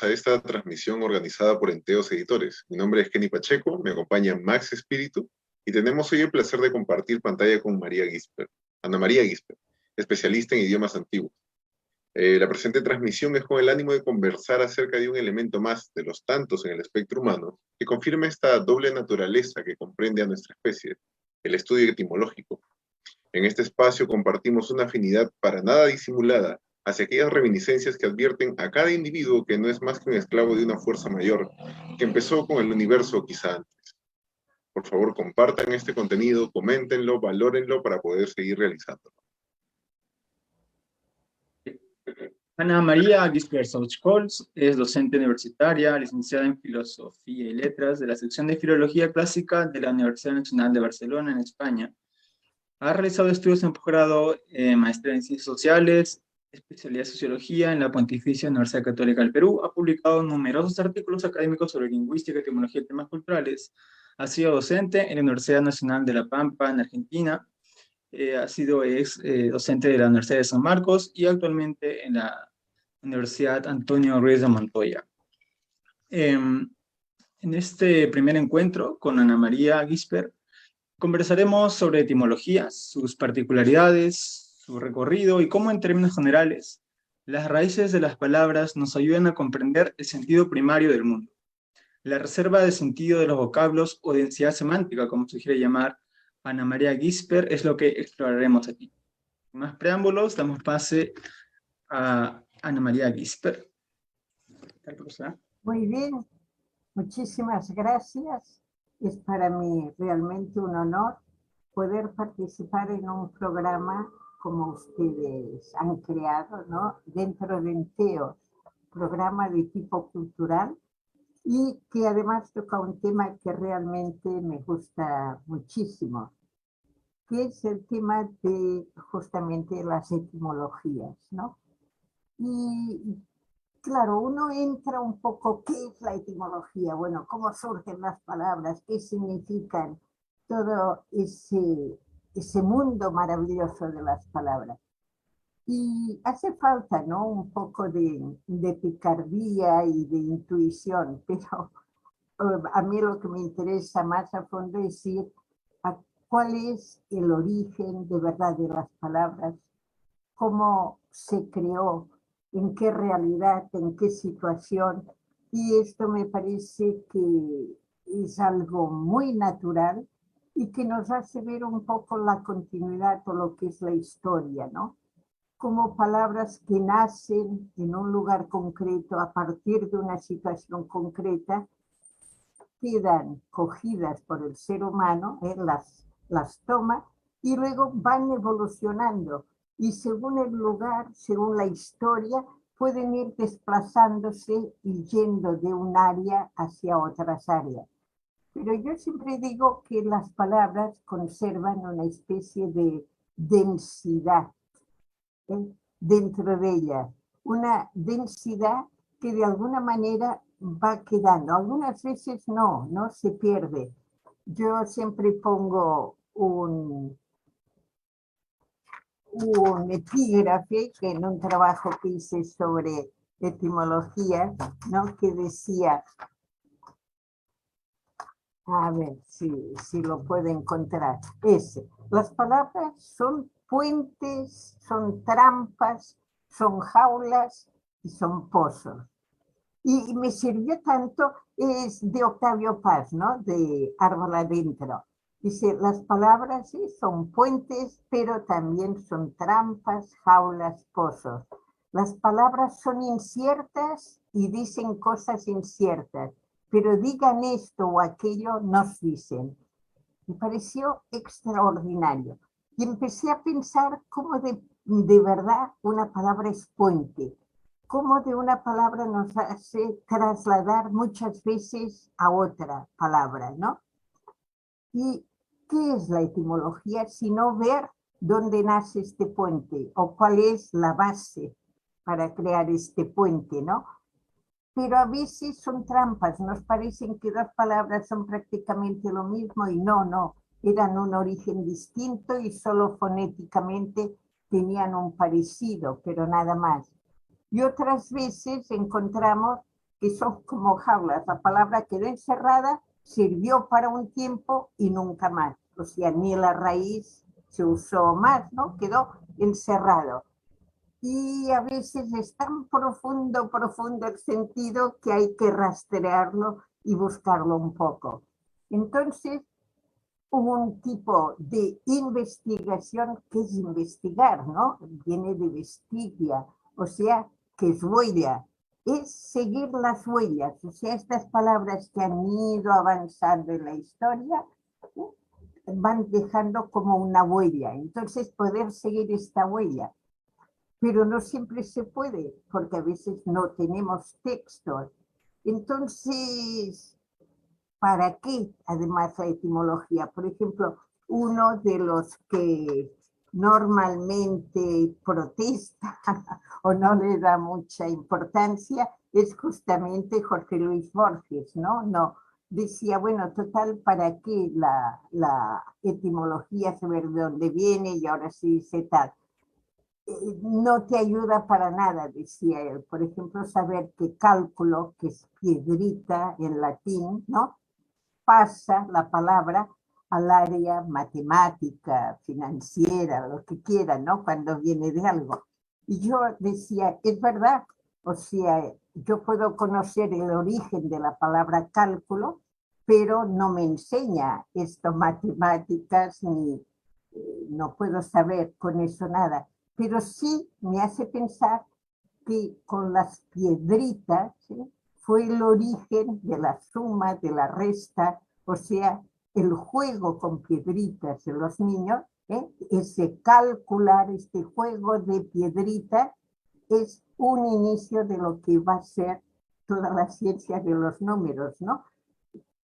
a esta transmisión organizada por Enteos Editores. Mi nombre es Kenny Pacheco, me acompaña Max Espíritu y tenemos hoy el placer de compartir pantalla con Ana María Gisper, especialista en idiomas antiguos. La presente transmisión es con el ánimo de conversar acerca de un elemento más de los tantos en el espectro humano que confirma esta doble naturaleza que comprende a nuestra especie, el estudio etimológico. En este espacio compartimos una afinidad para nada disimulada hacia aquellas reminiscencias que advierten a cada individuo que no es más que un esclavo de una fuerza mayor, que empezó con el universo quizá antes. Por favor, compartan este contenido, coméntenlo, valórenlo para poder seguir realizándolo. Ana María Gisper Sauch-Colts es docente universitaria, licenciada en Filosofía y Letras de la sección de Filología Clásica de la Universidad Nacional de Barcelona, en España. Ha realizado estudios en posgrado, maestría en Ciencias Sociales, especialidad en Sociología en la Pontificia Universidad Católica del Perú. Ha publicado numerosos artículos académicos sobre lingüística, etimología y temas culturales. Ha sido docente en la Universidad Nacional de La Pampa, en Argentina. Ha sido docente de la Universidad de San Marcos y actualmente en la Universidad Antonio Ruiz de Montoya. En este primer encuentro con Ana María Gisper, conversaremos sobre etimologías, sus particularidades, su recorrido y cómo, en términos generales, las raíces de las palabras nos ayudan a comprender el sentido primario del mundo. La reserva de sentido de los vocablos o densidad semántica, como se quiere llamar Ana María Gisper, es lo que exploraremos aquí. Sin más preámbulos, damos pase a Ana María Gisper. Muy bien, muchísimas gracias. Es para mí realmente un honor poder participar en un programa como ustedes han creado, ¿no? Dentro de Enteos, programa de tipo cultural, y que además toca un tema que realmente me gusta muchísimo, que es el tema de justamente las etimologías, ¿no? Y claro, uno entra un poco, ¿qué es la etimología? Bueno, ¿cómo surgen las palabras? ¿Qué significan? Todo ese mundo maravilloso de las palabras. Y hace falta, ¿no? Un poco de picardía y de intuición, pero a mí lo que me interesa más a fondo es decir cuál es el origen de verdad de las palabras, cómo se creó, en qué realidad, en qué situación, y esto me parece que es algo muy natural y que nos hace ver un poco la continuidad o lo que es la historia, ¿no? Como palabras que nacen en un lugar concreto a partir de una situación concreta, quedan cogidas por el ser humano, las toma y luego van evolucionando. Y según el lugar, según la historia, pueden ir desplazándose y yendo de un área hacia otras áreas. Pero yo siempre digo que las palabras conservan una especie de densidad dentro de ellas, una densidad que de alguna manera va quedando. Algunas veces no se pierde. Yo siempre pongo un epígrafe que en un trabajo que hice sobre etimología, ¿no? Que decía, a ver si lo puedo encontrar, las palabras son puentes, son trampas, son jaulas y son pozos. Y me sirvió tanto, es de Octavio Paz, ¿no? De Árbol Adentro. Dice, las palabras sí son puentes, pero también son trampas, jaulas, pozos. Las palabras son inciertas y dicen cosas inciertas, pero digan esto o aquello, nos dicen. Me pareció extraordinario. Y empecé a pensar cómo de verdad una palabra es puente, cómo de una palabra nos hace trasladar muchas veces a otra palabra, ¿no? ¿Y qué es la etimología? Sino ver dónde nace este puente o cuál es la base para crear este puente, ¿no? Pero a veces son trampas, nos parecen que dos palabras son prácticamente lo mismo y no, eran un origen distinto y solo fonéticamente tenían un parecido, pero nada más. Y otras veces encontramos que son como jaulas. La palabra quedó encerrada, sirvió para un tiempo y nunca más. O sea, ni la raíz se usó más, ¿no? Quedó encerrado. Y a veces es tan profundo el sentido que hay que rastrearlo y buscarlo un poco. Entonces, un tipo de investigación que es investigar, ¿no? Viene de vestigia, o sea, que es huella, es seguir las huellas, o sea, estas palabras que han ido avanzando en la historia, van dejando como una huella, entonces poder seguir esta huella. Pero no siempre se puede, porque a veces no tenemos textos. Entonces, ¿para qué? Además, la etimología. Por ejemplo, uno de los que normalmente protesta o no le da mucha importancia es justamente Jorge Luis Borges, ¿no? No, decía, bueno, total, ¿para qué la etimología, saber de dónde viene y ahora sí dice tal? No te ayuda para nada, decía él. Por ejemplo, saber que cálculo, que es piedrita en latín, ¿no? Pasa la palabra al área matemática, financiera, lo que quiera, ¿no? Cuando viene de algo. Y yo decía, es verdad, o sea, yo puedo conocer el origen de la palabra cálculo, pero no me enseña esto matemáticas, ni no puedo saber con eso nada. Pero sí me hace pensar que con las piedritas, ¿sí?, fue el origen de la suma, de la resta, o sea, el juego con piedritas de los niños, ese calcular, este juego de piedritas, es un inicio de lo que va a ser toda la ciencia de los números, ¿no?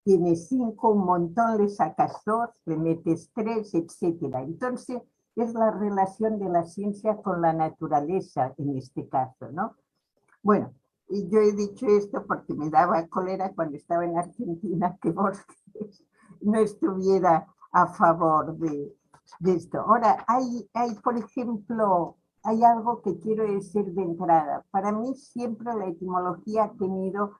Tienes 5, un montón, le sacas 2, le metes 3, etc. Entonces, es la relación de la ciencia con la naturaleza en este caso, ¿no? Bueno, y yo he dicho esto porque me daba cólera cuando estaba en Argentina que Borges no estuviera a favor de esto. Ahora, hay, por ejemplo, hay algo que quiero decir de entrada. Para mí siempre la etimología ha tenido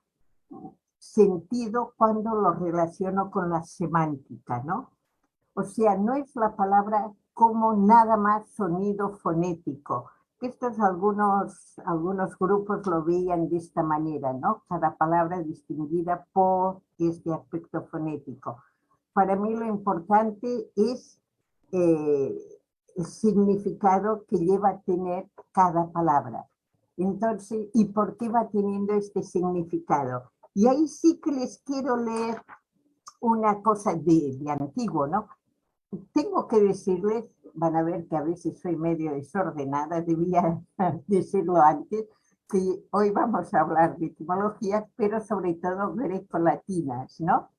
sentido cuando lo relaciono con la semántica, ¿no? O sea, no es la palabra como nada más sonido fonético. Estos algunos grupos lo veían de esta manera, ¿no? Cada palabra distinguida por este aspecto fonético. Para mí lo importante es el significado que lleva a tener cada palabra. Entonces, ¿y por qué va teniendo este significado? Y ahí sí que les quiero leer una cosa de antiguo, ¿no? Tengo que decirles, van a ver que a veces soy medio desordenada, debía decirlo antes, que hoy vamos a hablar de etimologías, pero sobre todo grecolatinas, ¿no?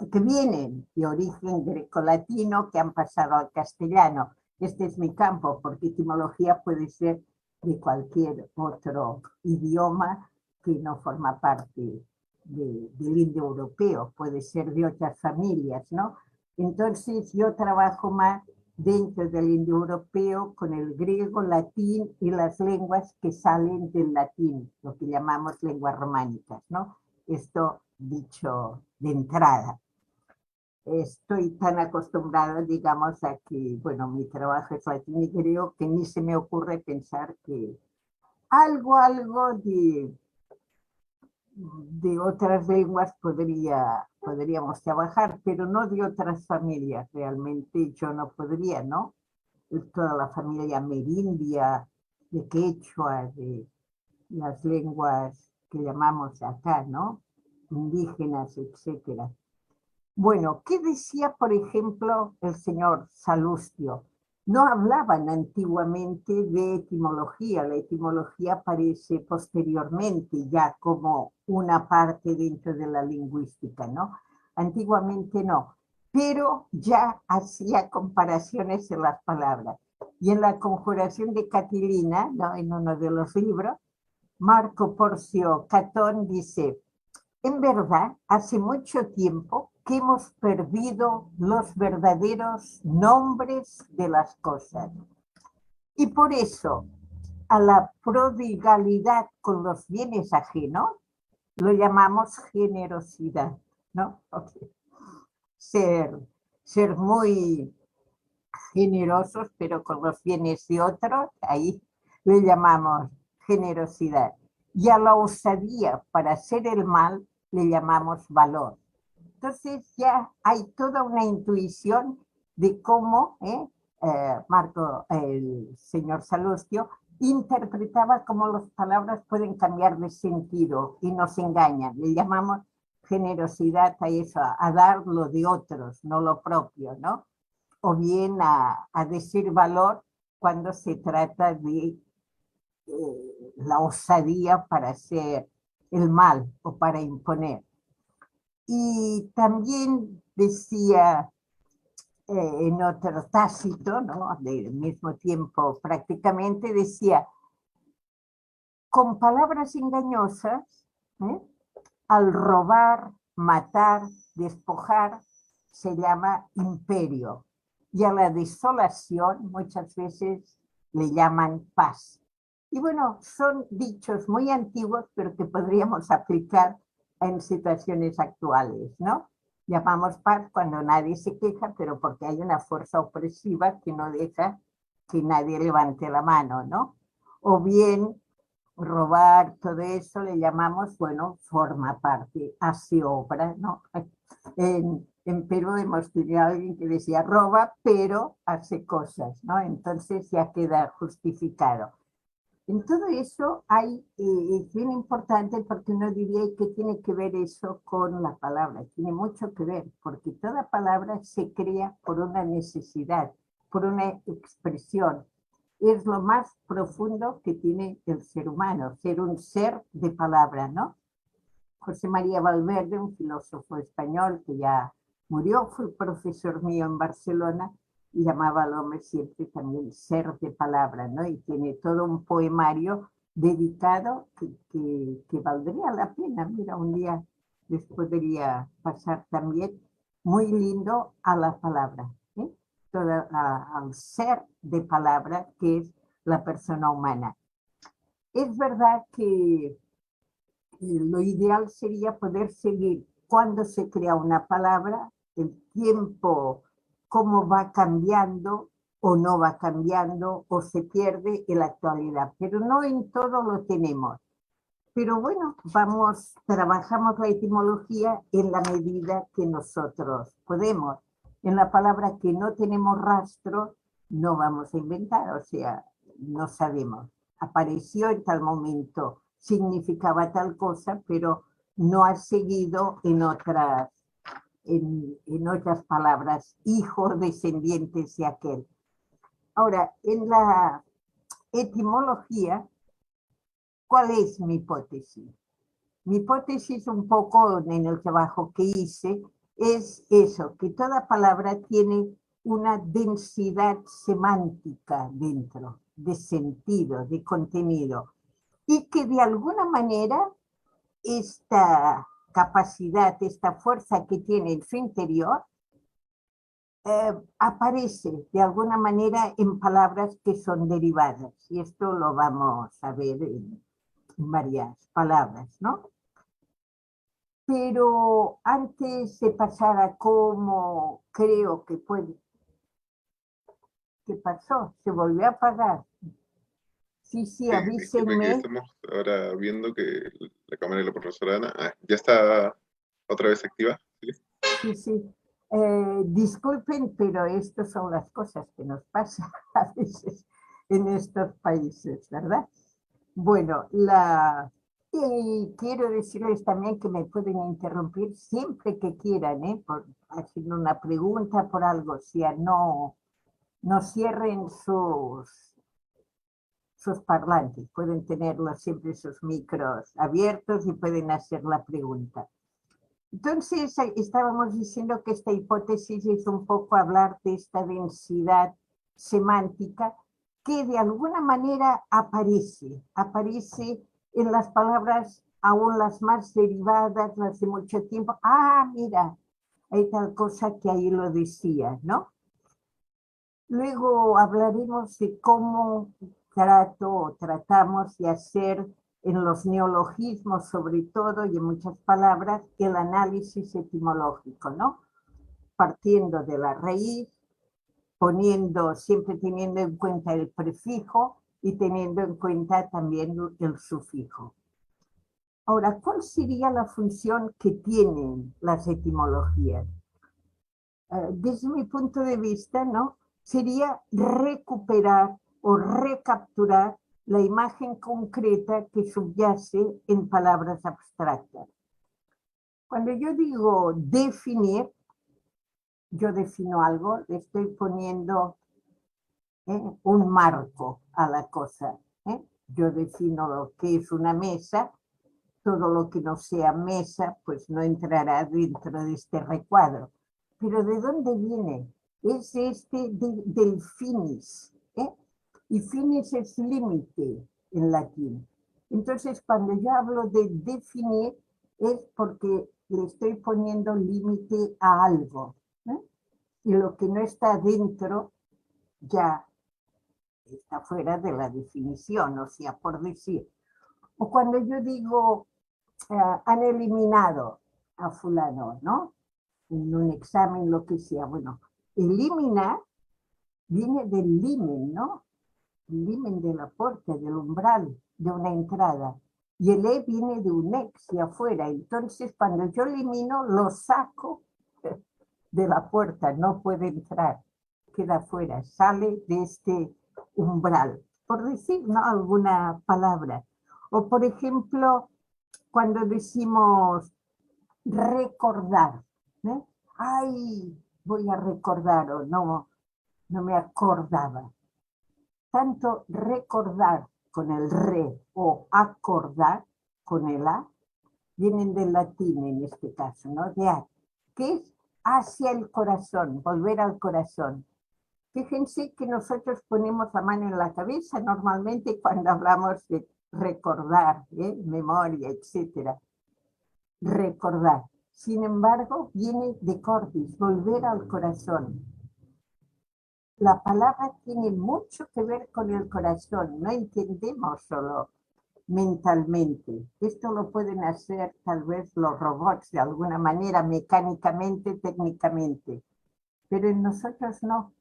Que vienen de origen grecolatino, que han pasado al castellano. Este es mi campo, porque etimología puede ser de cualquier otro idioma que no forma parte del indoeuropeo, puede ser de otras familias, ¿no? Entonces yo trabajo más dentro del indoeuropeo con el griego, latín y las lenguas que salen del latín, lo que llamamos lenguas románicas, ¿no? Esto dicho de entrada. Estoy tan acostumbrada, digamos, a que, bueno, mi trabajo es latín y griego, que ni se me ocurre pensar que algo de otras lenguas podríamos trabajar, pero no de otras familias. Realmente yo no podría, ¿no? Toda la familia amerindia, de quechua, de las lenguas que llamamos acá, ¿no? Indígenas, etcétera. Bueno, ¿qué decía, por ejemplo, el señor Salustio? No hablaban antiguamente de etimología, la etimología aparece posteriormente ya como una parte dentro de la lingüística, ¿no? Antiguamente no, pero ya hacía comparaciones en las palabras. Y en la conjuración de Catilina, ¿no?, en uno de los libros, Marco Porcio Catón dice: en verdad, hace mucho tiempo que hemos perdido los verdaderos nombres de las cosas. Y por eso, a la prodigalidad con los bienes ajenos, lo llamamos generosidad, ¿no? Okay. Ser muy generosos, pero con los bienes de otros, ahí le llamamos generosidad. Y a la osadía para hacer el mal le llamamos valor. Entonces ya hay toda una intuición de cómo el señor Salustio, interpretaba cómo las palabras pueden cambiar de sentido y nos engañan. Le llamamos generosidad a eso, a dar lo de otros, no lo propio, ¿no? O bien a decir valor cuando se trata de la osadía para hacer el mal o para imponer. Y también decía en otro Tácito, ¿no? Del mismo tiempo prácticamente, decía, con palabras engañosas, al robar, matar, despojar, se llama imperio. Y a la desolación muchas veces le llaman paz. Y bueno, son dichos muy antiguos, pero que podríamos aplicar en situaciones actuales, ¿no? Llamamos paz cuando nadie se queja, pero porque hay una fuerza opresiva que no deja que nadie levante la mano, ¿no? O bien robar, todo eso le llamamos, bueno, forma parte, hace obra, ¿no? En Perú hemos tenido a alguien que decía roba, pero hace cosas, ¿no? Entonces ya queda justificado. En todo eso hay, es bien importante porque uno diría que tiene que ver eso con la palabra, tiene mucho que ver, porque toda palabra se crea por una necesidad, por una expresión. Es lo más profundo que tiene el ser humano, ser un ser de palabra, ¿no? José María Valverde, un filósofo español que ya murió, fue profesor mío en Barcelona, y llamaba al hombre siempre también ser de palabra, ¿no? Y tiene todo un poemario dedicado que valdría la pena. Mira, un día les podría pasar también, muy lindo a la palabra, ¿eh? Al ser de palabra que es la persona humana. Es verdad que lo ideal sería poder seguir cuando se crea una palabra, el tiempo, cómo va cambiando o no va cambiando o se pierde en la actualidad, pero no en todo lo tenemos. Pero bueno, trabajamos la etimología en la medida que nosotros podemos. En la palabra que no tenemos rastro, no vamos a inventar, o sea, no sabemos. Apareció en tal momento, significaba tal cosa, pero no ha seguido en otras palabras, hijos descendientes de aquel. Ahora, en la etimología, ¿cuál es mi hipótesis? Mi hipótesis un poco en el trabajo que hice es eso, que toda palabra tiene una densidad semántica dentro, de sentido, de contenido, y que de alguna manera esta capacidad, esta fuerza que tiene en su interior, aparece de alguna manera en palabras que son derivadas, y esto lo vamos a ver en varias palabras, ¿no? Pero antes de pasar a cómo creo que puede... ¿Qué pasó? Se volvió a apagar. Sí, Sí, disculpe que avísenme. estamos ahora viendo que la cámara de la profesora Ana ya está otra vez activa. Sí. Disculpen, pero estas son las cosas que nos pasan a veces en estos países, ¿verdad? Bueno, y quiero decirles también que me pueden interrumpir siempre que quieran, por hacer una pregunta, por algo, o sea, no cierren sus parlantes, pueden tenerlos siempre sus micros abiertos y pueden hacer la pregunta. Entonces, estábamos diciendo que esta hipótesis es un poco hablar de esta densidad semántica que de alguna manera aparece en las palabras, aún las más derivadas, las de mucho tiempo. Ah, mira, hay tal cosa que ahí lo decía, ¿no? Luego hablaremos de cómo tratamos de hacer en los neologismos sobre todo y en muchas palabras, el análisis etimológico, ¿no? Partiendo de la raíz, siempre teniendo en cuenta el prefijo y teniendo en cuenta también el sufijo. Ahora, ¿cuál sería la función que tienen las etimologías? Desde mi punto de vista, ¿no? Sería recuperar o recapturar la imagen concreta que subyace en palabras abstractas. Cuando yo digo definir, yo defino algo, le estoy poniendo un marco a la cosa. Yo defino lo que es una mesa, todo lo que no sea mesa, pues no entrará dentro de este recuadro. Pero ¿de dónde viene? Es del finis, y finis es límite en latín. Entonces, cuando yo hablo de definir, es porque le estoy poniendo límite a algo, y lo que no está dentro ya está fuera de la definición, o sea, por decir. O cuando yo digo, han eliminado a fulano, ¿no? En un examen, lo que sea. Bueno, eliminar viene del limen, ¿no? El limen de la puerta, del umbral de una entrada. Y el viene de un ex de afuera. Entonces, cuando yo elimino, lo saco de la puerta, no puede entrar, queda afuera, sale de este umbral, por decir, ¿no? Alguna palabra. O, por ejemplo, cuando decimos recordar, ¿eh? Ay, voy a recordar, o no me acordaba. Tanto recordar con el re o acordar con el a, vienen del latín en este caso, ¿no? De a, que es hacia el corazón, volver al corazón. Fíjense que nosotros ponemos la mano en la cabeza normalmente cuando hablamos de recordar, memoria, etc. Recordar. Sin embargo, viene de cordis, volver al corazón. La palabra tiene mucho que ver con el corazón, no entendemos solo mentalmente. Esto lo pueden hacer tal vez los robots de alguna manera, mecánicamente, técnicamente, pero en nosotros no.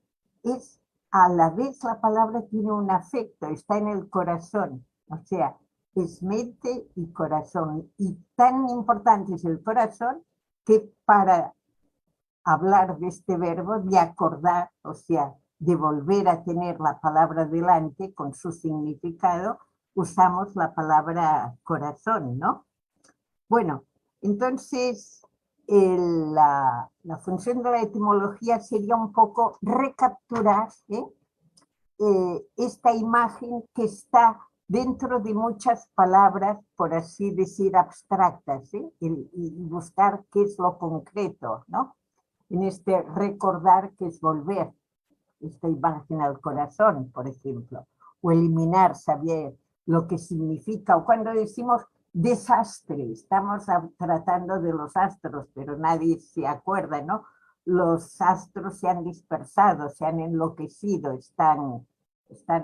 Es a la vez la palabra tiene un afecto, está en el corazón, o sea, es mente y corazón. Y tan importante es el corazón que para hablar de este verbo de acordar, o sea, de volver a tener la palabra delante con su significado, usamos la palabra corazón, ¿no? Bueno, entonces la función de la etimología sería un poco recapturar esta imagen que está dentro de muchas palabras, por así decir, abstractas, y buscar qué es lo concreto, ¿no? En este recordar, que es volver esta imagen al corazón, por ejemplo, o eliminar, saber lo que significa, o cuando decimos desastre, estamos tratando de los astros, pero nadie se acuerda, ¿no? Los astros se han dispersado, se han enloquecido, están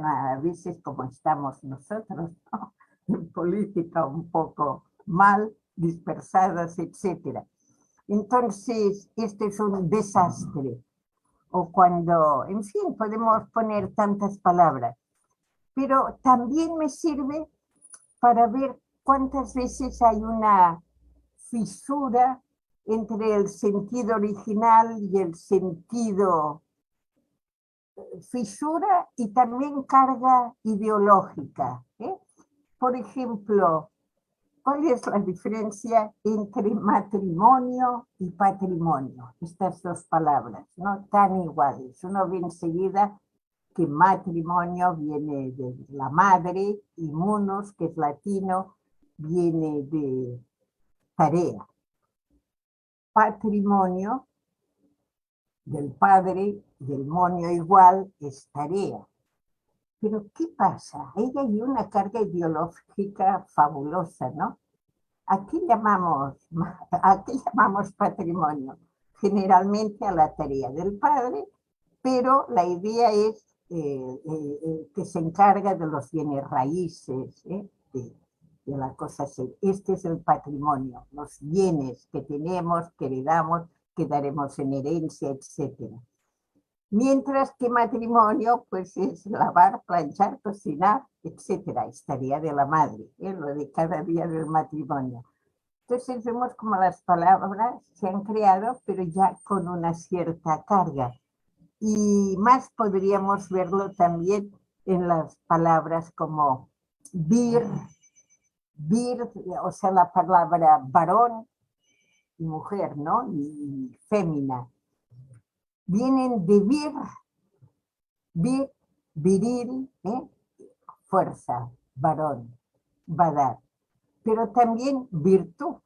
a veces como estamos nosotros, ¿no? En política un poco mal, dispersadas, etc. Entonces, este es un desastre. O cuando, en fin, podemos poner tantas palabras. Pero también me sirve para ver cuántas veces hay una fisura entre el sentido original y el sentido fisura y también carga ideológica. Por ejemplo, ¿cuál es la diferencia entre matrimonio y patrimonio? Estas dos palabras, no tan iguales. Uno ve enseguida que matrimonio viene de la madre y munus, que es latino, viene de tarea. Patrimonio del padre y el monio igual es tarea. Pero ¿qué pasa? Ahí hay una carga ideológica fabulosa, ¿no? ¿A qué llamamos patrimonio? Generalmente a la tarea del padre, pero la idea es que se encarga de los bienes raíces, de la cosa seria. Este es el patrimonio, los bienes que tenemos, que heredamos, que daremos en herencia, etcétera. Mientras que matrimonio, pues es lavar, planchar, cocinar, etcétera. Estaría de la madre, lo de cada día del matrimonio. Entonces vemos como las palabras se han creado, pero ya con una cierta carga. Y más podríamos verlo también en las palabras como vir, o sea, la palabra varón y mujer, ¿no? Y fémina. Vienen de vir, viril, fuerza, varón, va a dar. Pero también virtud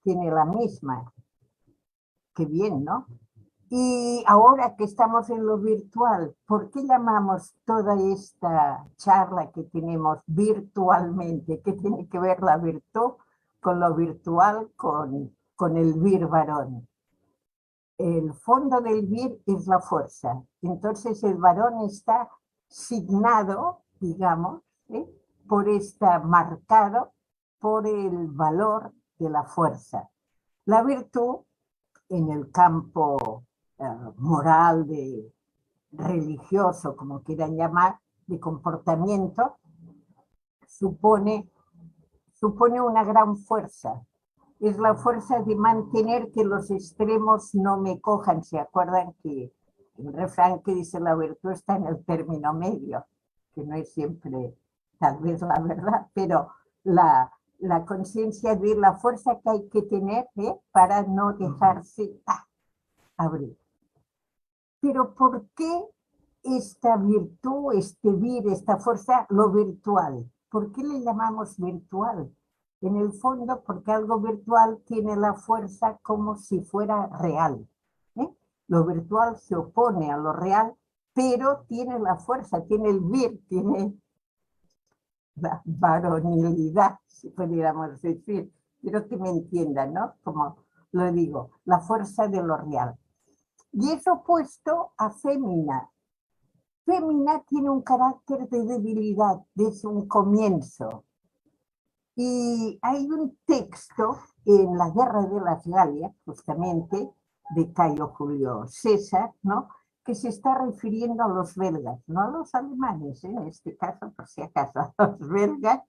tiene la misma. Qué bien, ¿no? Y ahora que estamos en lo virtual, ¿por qué llamamos toda esta charla que tenemos virtualmente? ¿Qué tiene que ver la virtud con lo virtual, con el vir varón? El fondo del vir es la fuerza. Entonces el varón está signado, digamos, marcado por el valor de la fuerza. La virtud, en el campo moral, religioso, como quieran llamar, de comportamiento, supone una gran fuerza. Es la fuerza de mantener que los extremos no me cojan. ¿Se acuerdan que el refrán que dice la virtud está en el término medio? Que no es siempre tal vez la verdad, pero la conciencia de la fuerza que hay que tener para no dejarse abrir. Pero ¿por qué esta virtud, este vir, esta fuerza, lo virtual? ¿Por qué le llamamos virtual? En el fondo, porque algo virtual tiene la fuerza como si fuera real. Lo virtual se opone a lo real, pero tiene la fuerza, tiene el vir, tiene la varonilidad, si pudiéramos decir. Quiero que me entiendan, ¿no? Como lo digo, la fuerza de lo real. Y es opuesto a fémina. Fémina tiene un carácter de debilidad desde un comienzo. Y hay un texto en la Guerra de las Galias, justamente, de Cayo Julio César, ¿no? Que se está refiriendo a los belgas, no a los alemanes, en este caso, por si acaso, a los belgas,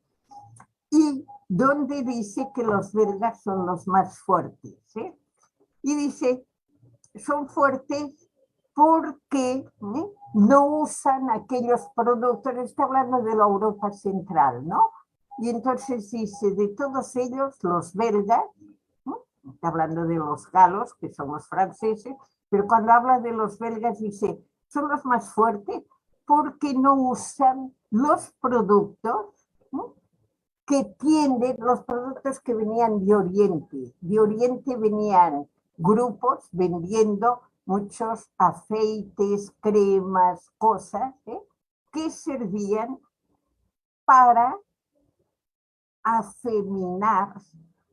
y donde dice que los belgas son los más fuertes. Y dice, son fuertes porque no usan aquellos productos, está hablando de la Europa central, ¿no? Y entonces dice, de todos ellos, los belgas, está hablando de los galos, que son los franceses, pero cuando habla de los belgas dice, son los más fuertes porque no usan los productos que tienden, los productos que venían de Oriente. De Oriente venían grupos vendiendo muchos aceites, cremas, cosas que servían para afeminar,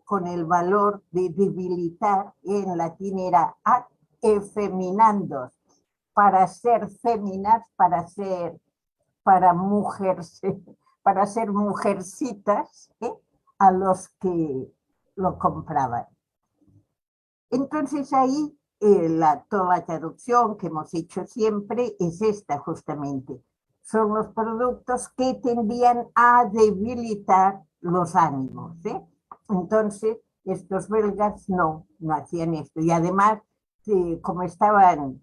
con el valor de debilitar, en latín era ad effeminandos, para ser féminas, para ser mujercitas a los que lo compraban. Entonces ahí toda la traducción que hemos hecho siempre es esta justamente. Son los productos que tendían a debilitar los ánimos. Entonces, estos belgas no hacían esto. Y además, como estaban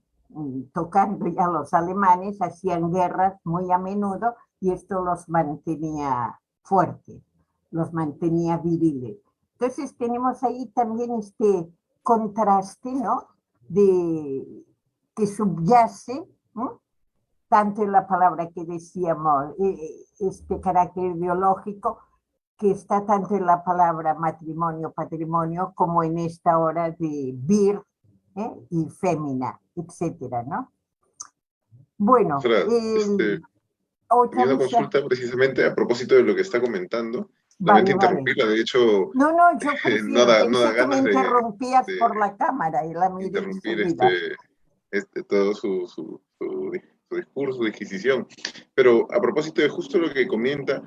tocando ya los alemanes, hacían guerras muy a menudo y esto los mantenía fuertes, los mantenía viriles. Entonces, tenemos ahí también este contraste, ¿no? Que subyace, tanto en la palabra que decíamos, este carácter biológico, que está tanto en la palabra matrimonio, patrimonio, como en esta hora de vir y fémina, etcétera, ¿no? Bueno, tenía una consulta precisamente a propósito de lo que está comentando. Vale, interrumpirla, de hecho, no, yo prefiero, no da pensé que me ganas interrumpías por la cámara y la miré interrumpir enseguida. todo su su discurso, su disquisición. Pero a propósito de justo lo que comenta,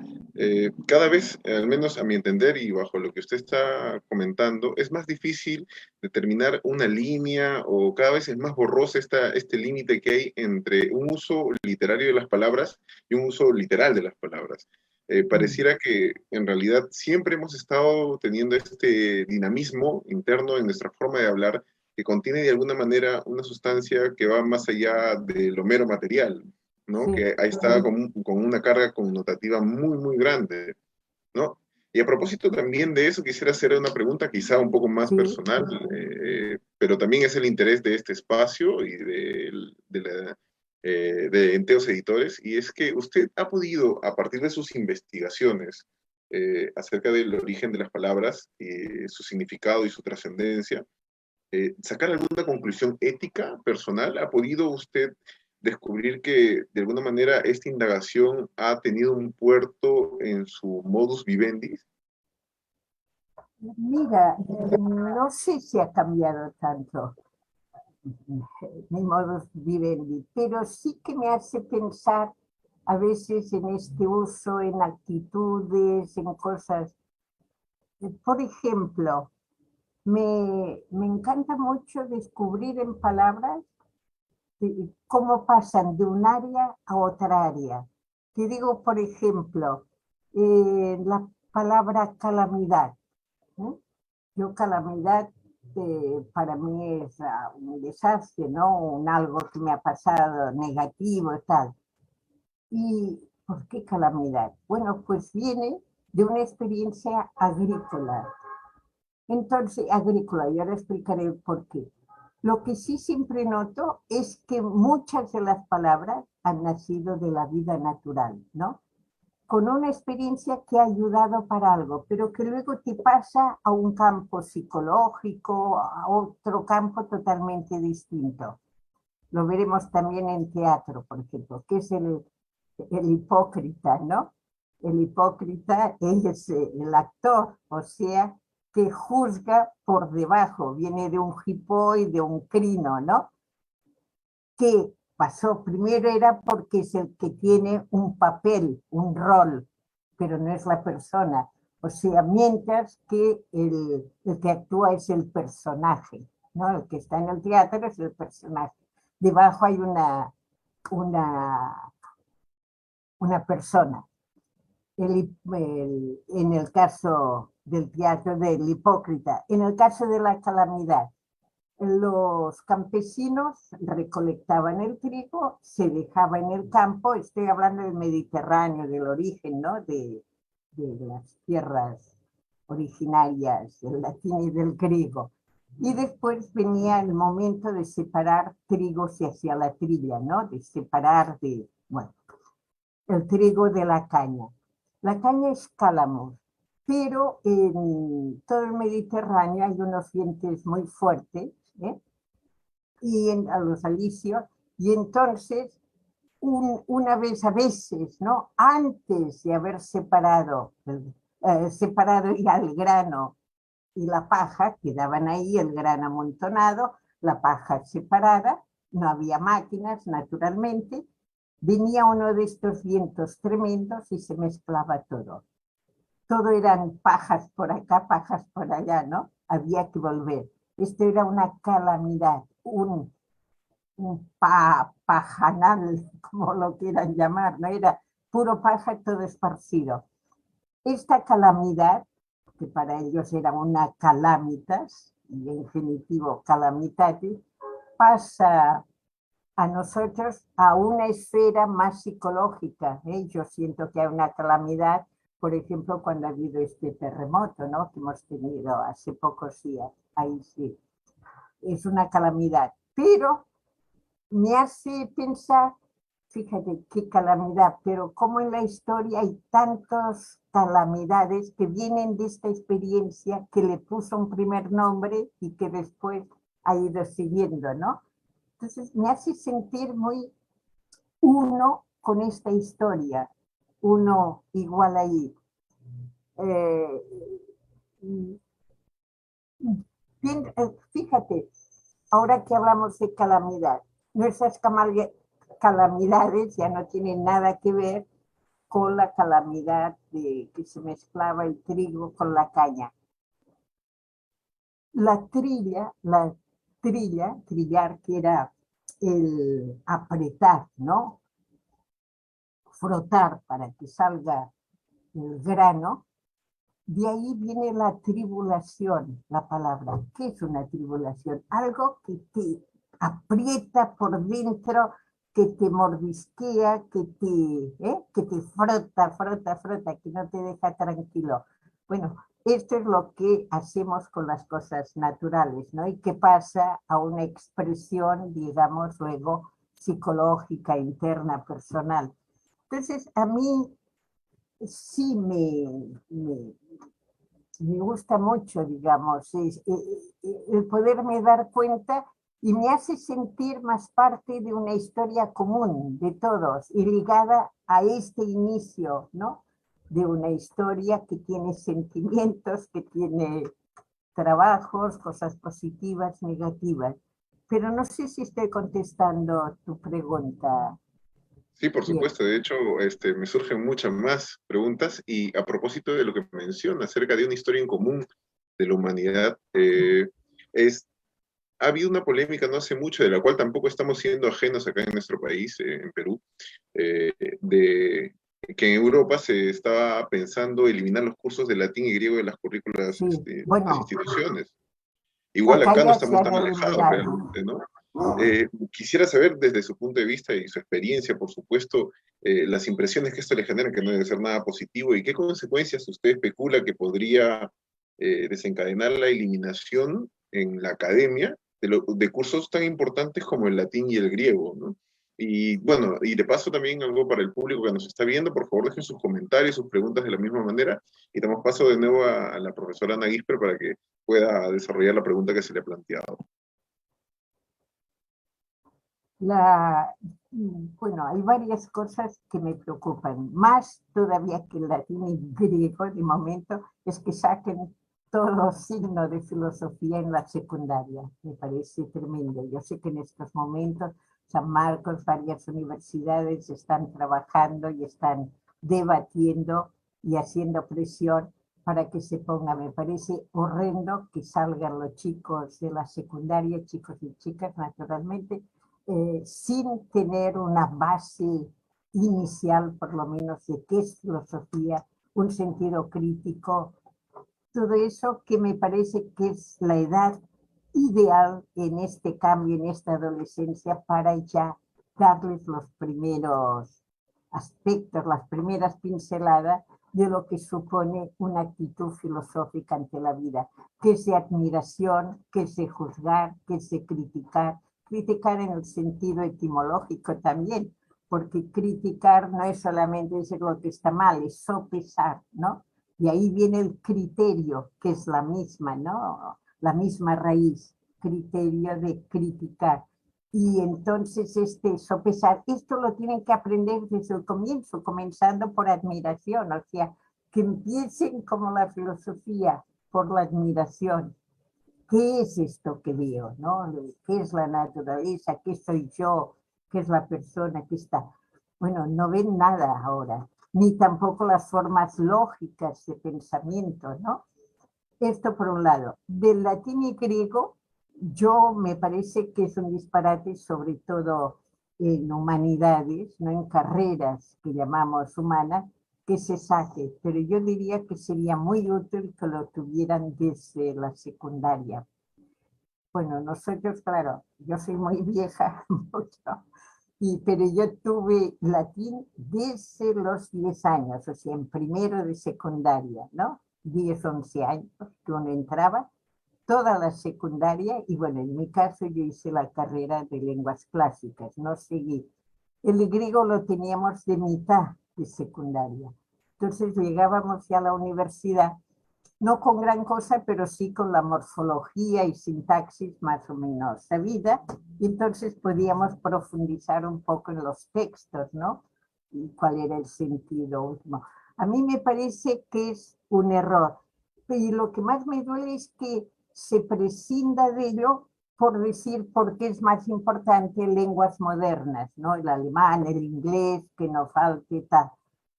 cada vez, al menos a mi entender y bajo lo que usted está comentando, es más difícil determinar una línea o cada vez es más borroso este límite que hay entre un uso literario de las palabras y un uso literal de las palabras. Pareciera que en realidad siempre hemos estado teniendo este dinamismo interno en nuestra forma de hablar que contiene de alguna manera una sustancia que va más allá de lo mero material, ¿no? Sí, Que ahí está con una carga connotativa muy, muy grande, ¿no? Y a propósito también de eso, quisiera hacer una pregunta quizá un poco más sí. personal, pero también es el interés de este espacio y de Enteos Editores, y es que usted ha podido, a partir de sus investigaciones acerca del origen de las palabras, su significado y su trascendencia, sacar alguna conclusión ética personal. ¿Ha podido usted descubrir que de alguna manera esta indagación ha tenido un puerto en su modus vivendi? Mira, no sé si ha cambiado tanto mi modus vivendi, pero sí que me hace pensar a veces en este uso, en actitudes, en cosas. Por ejemplo, me encanta mucho descubrir en palabras cómo pasan de un área a otra área. Te digo, por ejemplo, la palabra calamidad. ¿Eh? Yo calamidad para mí es un desastre, ¿no? Un algo que me ha pasado negativo y tal. ¿Y por qué calamidad? Bueno, pues viene de una experiencia agrícola. Entonces, agrícola, y ahora explicaré por qué. Lo que sí siempre noto es que muchas de las palabras han nacido de la vida natural, ¿no? Con una experiencia que ha ayudado para algo, pero que luego te pasa a un campo psicológico, a otro campo totalmente distinto. Lo veremos también en teatro, por ejemplo, que es el hipócrita, ¿no? El hipócrita es el actor, o sea, que juzga por debajo, viene de un hipó y de un crino, ¿no? Que pasó primero era porque es el que tiene un papel, un rol, pero no es la persona. O sea, mientras que el que actúa es el personaje, ¿no? El que está en el teatro es el personaje. Debajo hay una persona. En el caso del teatro del hipócrita, en el caso de la calamidad, los campesinos recolectaban el trigo, se dejaba en el campo, estoy hablando del Mediterráneo, del origen, ¿no? De las tierras originarias del latín y del griego. Y después venía el momento de separar trigo se hacía la trilla, ¿no? De separar bueno, el trigo de la caña. La caña es cálamo, pero en todo el Mediterráneo hay unos vientos muy fuertes, ¿eh? Y a los alisios, y entonces una vez a veces, ¿no? Antes de haber separado ya el grano y la paja, quedaban ahí el grano amontonado, la paja separada, no había máquinas, naturalmente, venía uno de estos vientos tremendos y se mezclaba todo. Todo eran pajas por acá, pajas por allá, ¿no? Había que volver. Esto era una calamidad, un pajanal, como lo quieran llamar, ¿no? Era puro paja, todo esparcido. Esta calamidad, que para ellos era una calamitas, y en genitivo calamitatis, pasa a nosotros a una esfera más psicológica, ¿eh? Yo siento que hay una calamidad, por ejemplo, cuando ha habido este terremoto, ¿no? Que hemos tenido hace pocos días, ahí sí, es una calamidad, pero me hace pensar, fíjate qué calamidad, pero como en la historia hay tantas calamidades que vienen de esta experiencia que le puso un primer nombre y que después ha ido siguiendo, ¿no? Entonces me hace sentir muy uno con esta historia, uno igual ahí. Eh, fíjate, ahora que hablamos de calamidad, nuestras calamidades ya no tienen nada que ver con la calamidad de que se mezclaba el trigo con la caña. Trillar, que era el apretar, ¿no? Frotar para que salga el grano, de ahí viene la tribulación, la palabra. ¿Qué es una tribulación? Algo que te aprieta por dentro, que te mordisquea, que te frota, que no te deja tranquilo. Bueno, esto es lo que hacemos con las cosas naturales, ¿no? Y que pasa a una expresión, digamos, luego psicológica, interna, personal. Entonces, a mí sí me gusta mucho, digamos, el poderme dar cuenta y me hace sentir más parte de una historia común de todos y ligada a este inicio, ¿no? De una historia que tiene sentimientos, que tiene trabajos, cosas positivas, negativas. Pero no sé si estoy contestando tu pregunta. Sí, por Bien. supuesto. De hecho, me surgen muchas más preguntas y a propósito de lo que menciona acerca de una historia en común de la humanidad, ha habido una polémica no hace mucho, de la cual tampoco estamos siendo ajenos acá en nuestro país, en Perú, de que en Europa se estaba pensando eliminar los cursos de latín y griego de las currículas Sí, de las bueno, instituciones. Igual acá acá no ya se estamos han tan alejados eliminado. realmente, ¿no? Quisiera saber desde su punto de vista y su experiencia, por supuesto, las impresiones que esto le genera, que no debe ser nada positivo, y qué consecuencias usted especula que podría desencadenar la eliminación en la academia de cursos tan importantes como el latín y el griego, ¿no? Y bueno, y de paso también algo para el público que nos está viendo, por favor dejen sus comentarios, sus preguntas de la misma manera, y damos paso de nuevo a la profesora Ana Gisper para que pueda desarrollar la pregunta que se le ha planteado. Bueno, hay varias cosas que me preocupan, más todavía que el latín y griego de momento, es que saquen todo signo de filosofía en la secundaria. Me parece tremendo. Yo sé que en estos momentos San Marcos, varias universidades están trabajando y están debatiendo y haciendo presión para que se ponga. Me parece horrendo que salgan los chicos de la secundaria, chicos y chicas naturalmente, sin tener una base inicial, por lo menos, de qué es filosofía, un sentido crítico, todo eso que me parece que es la edad ideal en este cambio, en esta adolescencia, para ya darles los primeros aspectos, las primeras pinceladas de lo que supone una actitud filosófica ante la vida, que es de admiración, que es de juzgar, que es de criticar en el sentido etimológico también, porque criticar no es solamente decir lo que está mal, es sopesar, ¿no? Y ahí viene el criterio, que es la misma, ¿no? La misma raíz, criterio de criticar. Y entonces sopesar, esto lo tienen que aprender desde el comienzo, comenzando por admiración, o sea, que empiecen como la filosofía, por la admiración. ¿Qué es esto que veo? ¿No? ¿Qué es la naturaleza? ¿Qué soy yo? ¿Qué es la persona que está? Bueno, no ven nada ahora, ni tampoco las formas lógicas de pensamiento, ¿no? Esto por un lado. Del latín y griego, yo me parece que es un disparate, sobre todo en humanidades, no en carreras que llamamos humanas, que se saque, pero yo diría que sería muy útil que lo tuvieran desde la secundaria. Bueno, nosotros, claro, yo soy muy vieja, mucho, pero yo tuve latín desde los 10 años, o sea, en primero de secundaria, ¿no? 10, 11 años, que uno entraba, toda la secundaria, y bueno, en mi caso yo hice la carrera de lenguas clásicas, no seguí. El griego lo teníamos de mitad de secundaria. Entonces llegábamos ya a la universidad, no con gran cosa, pero sí con la morfología y sintaxis más o menos sabida, y entonces podíamos profundizar un poco en los textos, ¿no? Y cuál era el sentido último. A mí me parece que es un error, y lo que más me duele es que se prescinda de ello por decir por qué es más importante lenguas modernas, ¿no? El alemán, el inglés, que no falte tal.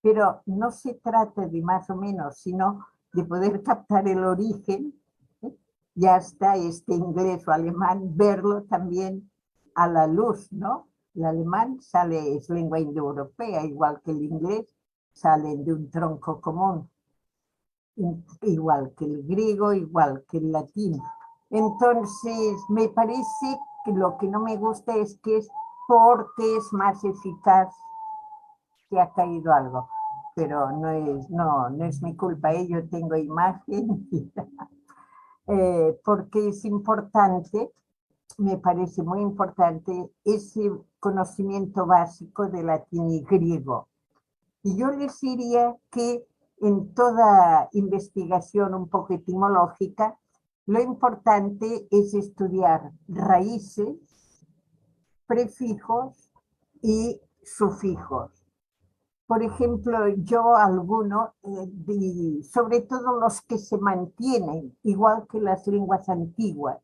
Pero no se trata de más o menos, sino de poder captar el origen, ¿eh? Y hasta este inglés o alemán, verlo también a la luz, ¿no? El alemán sale, es lengua indoeuropea, igual que el inglés, salen de un tronco común, igual que el griego, igual que el latín. Entonces, me parece que lo que no me gusta es que es porque es más eficaz que ha caído algo, pero no es mi culpa, yo tengo imagen, porque es importante, me parece muy importante ese conocimiento básico de latín y griego. Y yo les diría que en toda investigación un poco etimológica, lo importante es estudiar raíces, prefijos y sufijos. Por ejemplo, yo alguno, sobre todo los que se mantienen, igual que las lenguas antiguas.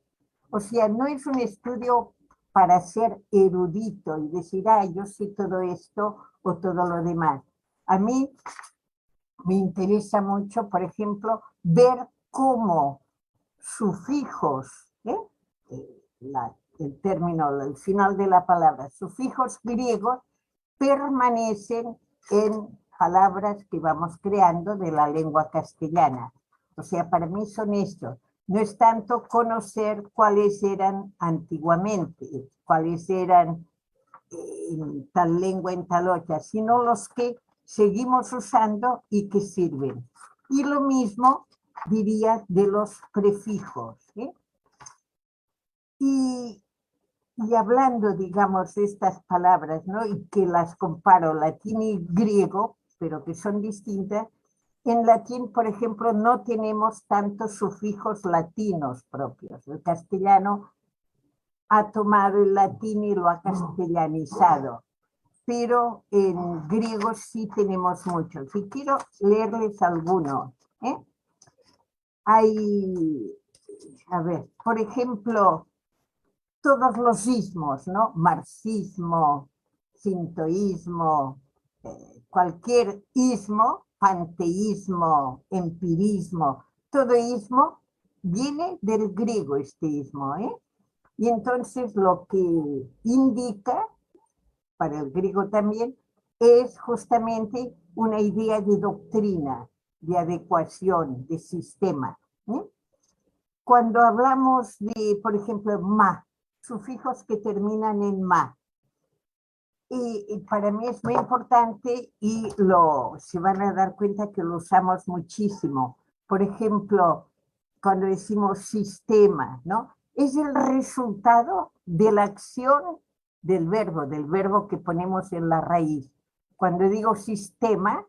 O sea, no es un estudio para ser erudito y decir, yo sé todo esto o todo lo demás. A mí me interesa mucho, por ejemplo, ver cómo sufijos, el término, el final de la palabra, sufijos griegos permanecen en palabras que vamos creando de la lengua castellana. O sea, para mí son estos. No es tanto conocer cuáles eran antiguamente, cuáles eran en tal lengua, en tal otra, sino los que seguimos usando y que sirven. Y lo mismo diría de los prefijos. Y hablando, digamos, de estas palabras, ¿no? Y que las comparo latín y griego, pero que son distintas, en latín, por ejemplo, no tenemos tantos sufijos latinos propios. El castellano ha tomado el latín y lo ha castellanizado, pero en griego sí tenemos muchos. Y quiero leerles algunos. Hay, a ver, por ejemplo, todos los ismos, ¿no? Marxismo, sintoísmo, cualquier ismo, panteísmo, empirismo, todo ismo viene del griego este ismo, Y entonces lo que indica, para el griego también, es justamente una idea de doctrina, de adecuación, de sistema. Cuando hablamos de, por ejemplo, ma, sufijos que terminan en ma, y para mí es muy importante y se van a dar cuenta que lo usamos muchísimo. Por ejemplo, cuando decimos sistema, ¿no? Es el resultado de la acción del verbo que ponemos en la raíz. Cuando digo sistema,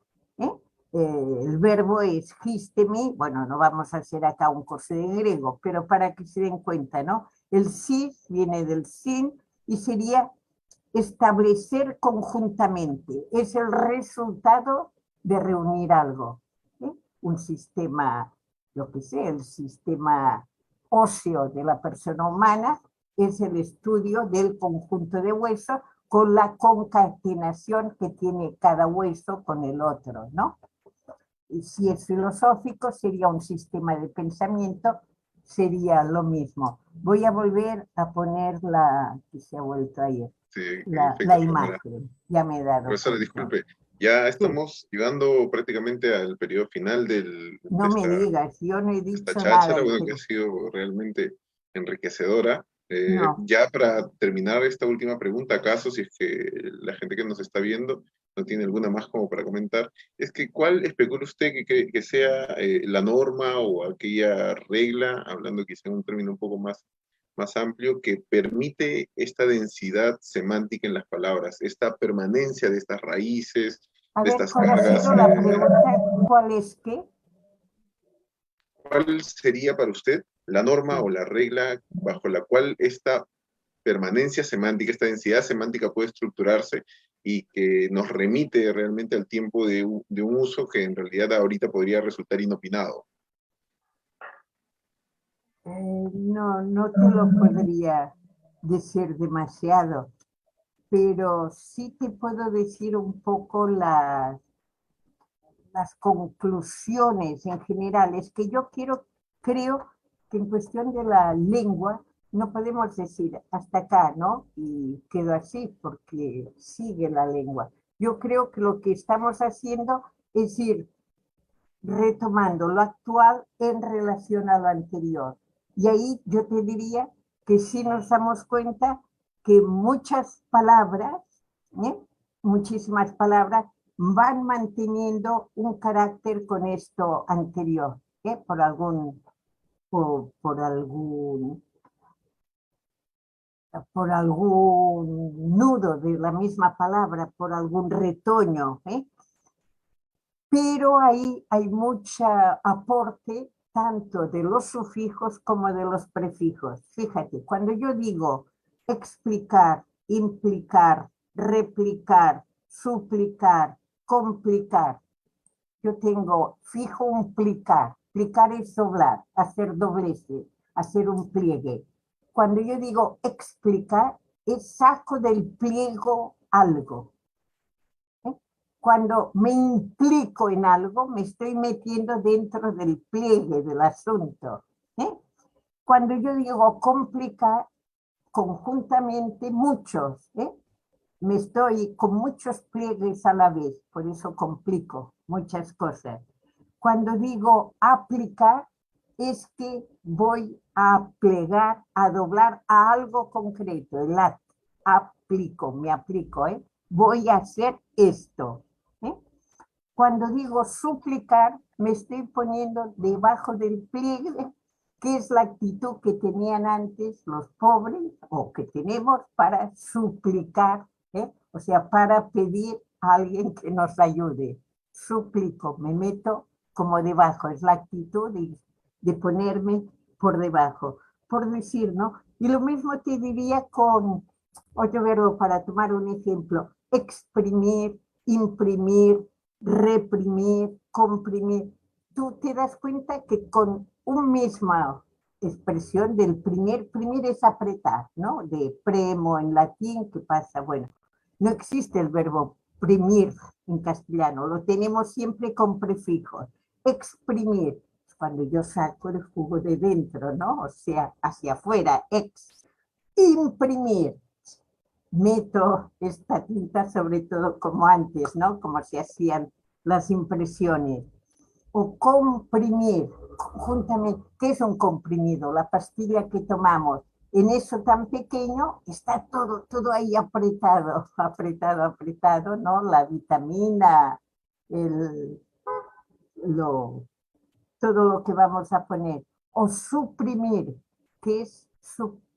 el verbo es histemi, bueno, no vamos a hacer acá un curso de griego, pero para que se den cuenta, ¿no? El sis viene del sin y sería establecer conjuntamente, es el resultado de reunir algo. Un sistema, lo que sea, el sistema óseo de la persona humana es el estudio del conjunto de huesos con la concatenación que tiene cada hueso con el otro, ¿no? Y si es filosófico, sería un sistema de pensamiento, sería lo mismo. Voy a volver a poner la que se ha vuelto ayer. Sí, La imagen, ya me he dado. Profesora, disculpe, ya estamos llegando prácticamente al periodo final no me digas, yo no he dicho esta cháchara, nada. bueno, que ha sido realmente enriquecedora. No. Ya para terminar esta última pregunta, acaso, si es que la gente que nos está viendo no tiene alguna más como para comentar, es que ¿cuál especula usted que sea la norma o aquella regla, hablando quizá en un término un poco más amplio, que permite esta densidad semántica en las palabras, esta permanencia de estas raíces, A de ver, estas ¿cuál ha cargas? sido la pregunta? ¿Cuál es qué? ¿Cuál sería para usted la norma o la regla bajo la cual esta permanencia semántica, esta densidad semántica puede estructurarse y que nos remite realmente al tiempo de un uso que en realidad ahorita podría resultar inopinado? No te lo podría decir demasiado, pero sí te puedo decir un poco las conclusiones en general. Es que yo creo que en cuestión de la lengua no podemos decir hasta acá, ¿no? Y quedo así porque sigue la lengua. Yo creo que lo que estamos haciendo es ir retomando lo actual en relación a lo anterior. Y ahí yo te diría que sí nos damos cuenta que muchas palabras, ¿eh? Muchísimas palabras, van manteniendo un carácter con esto anterior, ¿eh? Por algún nudo de la misma palabra, por algún retoño, ¿eh? Pero ahí hay mucho aporte tanto de los sufijos como de los prefijos. Fíjate, cuando yo digo explicar, implicar, replicar, suplicar, complicar, yo tengo fijo un plicar. Plicar es doblar, hacer dobleces, hacer un pliegue. Cuando yo digo explicar, es saco del pliego algo. Cuando me implico en algo, me estoy metiendo dentro del pliegue del asunto. ¿Eh? Cuando yo digo complicar, conjuntamente muchos, me estoy con muchos pliegues a la vez, por eso complico muchas cosas. Cuando digo aplicar, es que voy a plegar, a doblar a algo concreto, el acto, aplico, me aplico, voy a hacer esto. Cuando digo suplicar, me estoy poniendo debajo del pliegue, que es la actitud que tenían antes los pobres o que tenemos para suplicar, o sea, para pedir a alguien que nos ayude. Suplico, me meto como debajo, es la actitud de ponerme por debajo, por decir, ¿no? Y lo mismo te diría con otro verbo para tomar un ejemplo, exprimir, imprimir, reprimir, comprimir. Tú te das cuenta que con un misma expresión del primer es apretar, ¿no? De premo en latín, ¿qué pasa? Bueno, no existe el verbo primir en castellano, lo tenemos siempre con prefijos. Exprimir, cuando yo saco el jugo de dentro, ¿no? O sea, hacia afuera, imprimir, meto esta tinta sobre todo como antes, ¿no? Como se hacían las impresiones. O comprimir, conjuntamente, ¿qué es un comprimido? La pastilla que tomamos. En eso tan pequeño está todo ahí apretado, ¿no? La vitamina, el, todo lo que vamos a poner. O suprimir, que es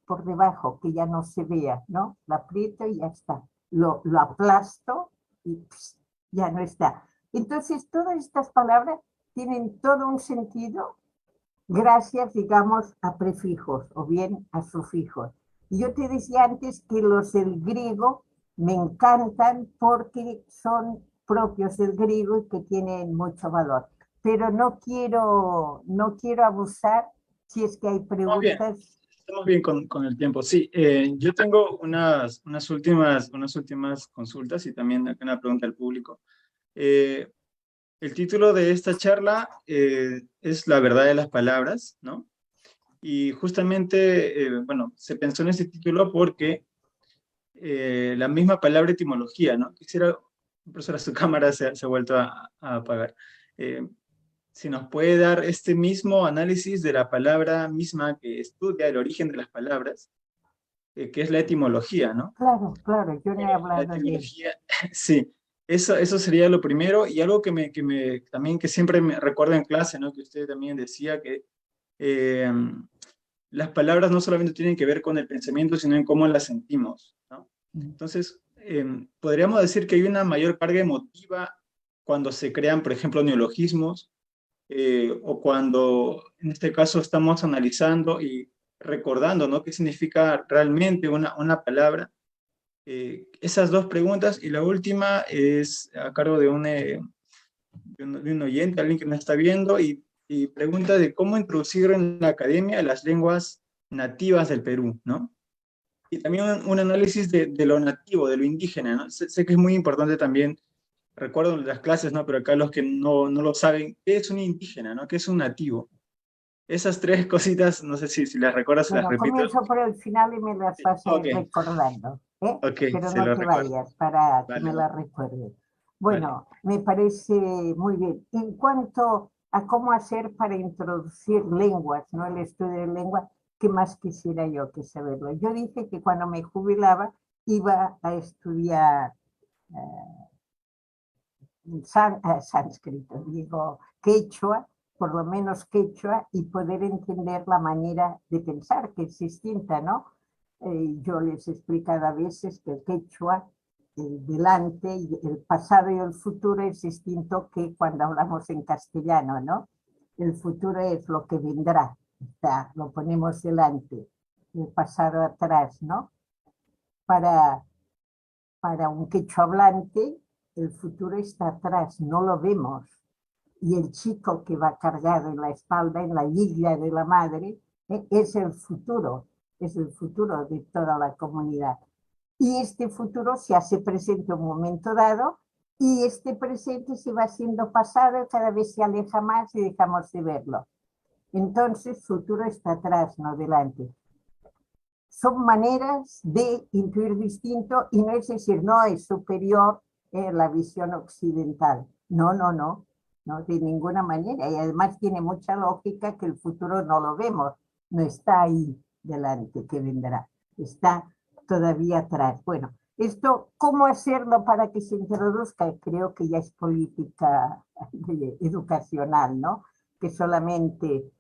por debajo, que ya no se vea, ¿no? Lo aprieto y ya está. Lo aplasto y ya no está. Entonces, todas estas palabras tienen todo un sentido gracias, digamos, a prefijos o bien a sufijos. Y yo te decía antes que los del griego me encantan porque son propios del griego y que tienen mucho valor. Pero no quiero abusar si es que hay preguntas. Estamos bien con el tiempo. Sí, yo tengo unas últimas consultas y también una pregunta al público. El título de esta charla es La verdad de las palabras, ¿no? Y justamente, bueno, se pensó en este título porque la misma palabra etimología, ¿no? Quisiera, profesora, su cámara se ha vuelto a apagar. Si nos puede dar este mismo análisis de la palabra misma que estudia el origen de las palabras, que es la etimología, ¿no? Claro, yo no he hablado La de etimología, sí, eso sería lo primero, y algo también que siempre me recuerdo en clase, ¿no? Que usted también decía que las palabras no solamente tienen que ver con el pensamiento, sino en cómo las sentimos, ¿no? Entonces, podríamos decir que hay una mayor carga emotiva cuando se crean, por ejemplo, neologismos, o cuando, en este caso, estamos analizando y recordando, ¿no? ¿Qué significa realmente una palabra? Esas dos preguntas, y la última es a cargo de un oyente, alguien que nos está viendo, y y pregunta de cómo introducir en la academia las lenguas nativas del Perú, ¿no? Y también un análisis de lo nativo, de lo indígena, ¿no? Sé que es muy importante también, recuerdo las clases, ¿no? Pero acá los que no lo saben, ¿qué es un indígena, ¿no? ¿Qué es un nativo? Esas tres cositas, no sé si las recuerdas, las Bueno, repito. comienzo por el final y me las vas a Ok, ir recordando, ¿eh? ok, Pero se no lo te recuerdo. vayas para que Vale, me las recuerdes. vale. Bueno, me parece muy bien. En cuanto a cómo hacer para introducir lenguas, ¿no? El estudio de lenguas, ¿qué más quisiera yo que saberlo? Yo dije que cuando me jubilaba iba a estudiar sánscrito, digo quechua, por lo menos quechua, y poder entender la manera de pensar, que es distinta, ¿no? Yo les he explicado a veces que el quechua, el delante, y el pasado y el futuro es distinto que cuando hablamos en castellano, ¿no? El futuro es lo que vendrá, o sea, lo ponemos delante, el pasado atrás, ¿no? Para, para un quechua hablante, el futuro está atrás, no lo vemos. Y el chico que va cargado en la espalda, en la guía de la madre, es el futuro de toda la comunidad. Y este futuro se hace presente en un momento dado, y este presente se va haciendo pasado, cada vez se aleja más y dejamos de verlo. Entonces, futuro está atrás, no delante. Son maneras de intuir distinto y no es decir, no, es superior la visión occidental. No, no, no, no, de ninguna manera. Y además tiene mucha lógica que el futuro no lo vemos, no está ahí delante, que vendrá, está todavía atrás. Bueno, esto, ¿cómo hacerlo para que se introduzca? Creo que ya es política educacional, ¿no? Que solamente